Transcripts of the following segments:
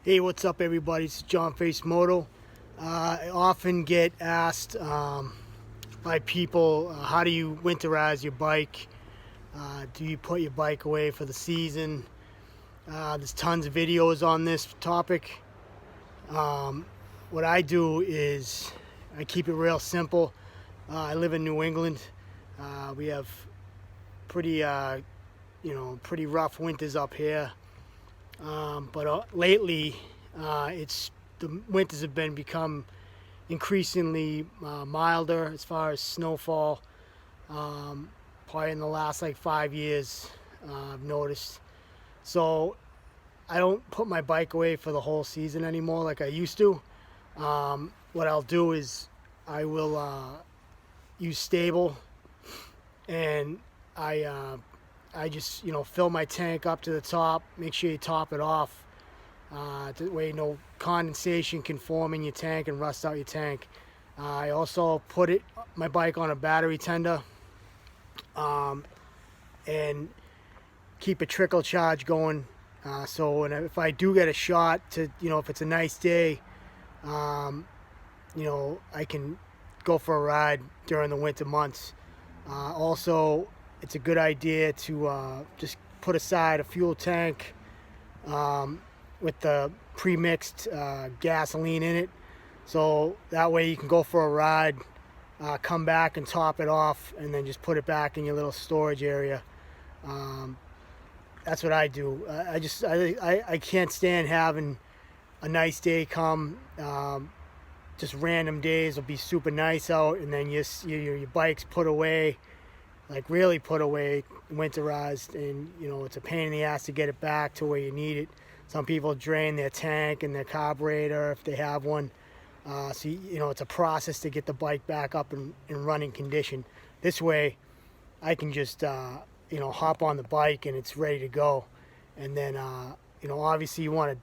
Hey, what's up, everybody? It's Johnface Moto. I often get asked by people, how do you winterize your bike? Do you put your bike away for the season? There's tons of videos on this topic. What I do is I keep it real simple. I live in New England. We have pretty, pretty rough winters up here. But lately, the winters have become increasingly milder as far as snowfall. Probably in the last like 5 years, I've noticed. So I don't put my bike away for the whole season anymore like I used to. What I'll do is I will use stable, and I just fill my tank up to the top. Make sure you top it off. That way no condensation can form in your tank and rust out your tank. I also put my bike on a battery tender, and keep a trickle charge going. So if I do get a shot to, if it's a nice day, I can go for a ride during the winter months. Also, it's a good idea to just put aside a fuel tank with the pre-mixed gasoline in it, so that way you can go for a ride, come back and top it off, and then just put it back in your little storage area. That's what I do. I can't stand having a nice day come. Just random days will be super nice out, and then your bike's put away, like really put away, winterized, and it's a pain in the ass to get it back to where you need it. Some people drain their tank and their carburetor if they have one. So it's a process to get the bike back up in running condition. This way I can just hop on the bike and it's ready to go. And then obviously you want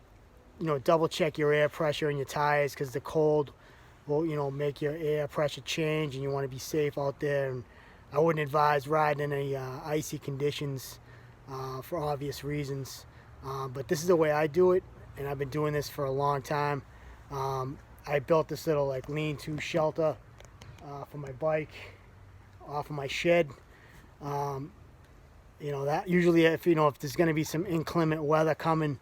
to double check your air pressure in your tires, because the cold will make your air pressure change, and you want to be safe out there. And I wouldn't advise riding in any icy conditions for obvious reasons. But this is the way I do it, and I've been doing this for a long time. I built this little like lean-to shelter for my bike off of my shed. That usually, if there's going to be some inclement weather coming,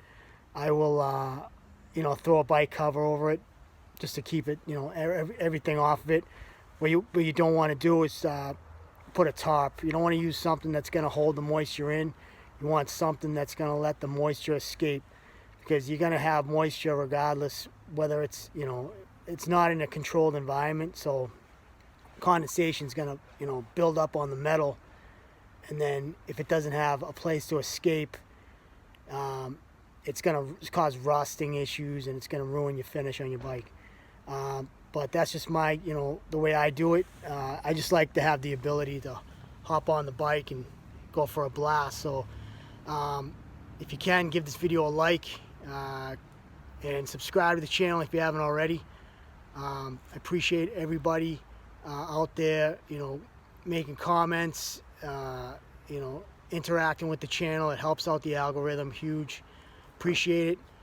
I will throw a bike cover over it just to keep it, everything off of it. What you don't want to do is put a tarp. You don't want to use something that's going to hold the moisture in. You want something that's going to let the moisture escape, because you're going to have moisture regardless, whether it's it's not in a controlled environment. So condensation is going to build up on the metal, and then if it doesn't have a place to escape, it's going to cause rusting issues, and it's going to ruin your finish on your bike. But that's just my the way I do it. I just like to have the ability to hop on the bike and go for a blast. So if you can, give this video a like, and subscribe to the channel if you haven't already. I appreciate everybody out there making comments, interacting with the channel. It helps out the algorithm huge. Appreciate it.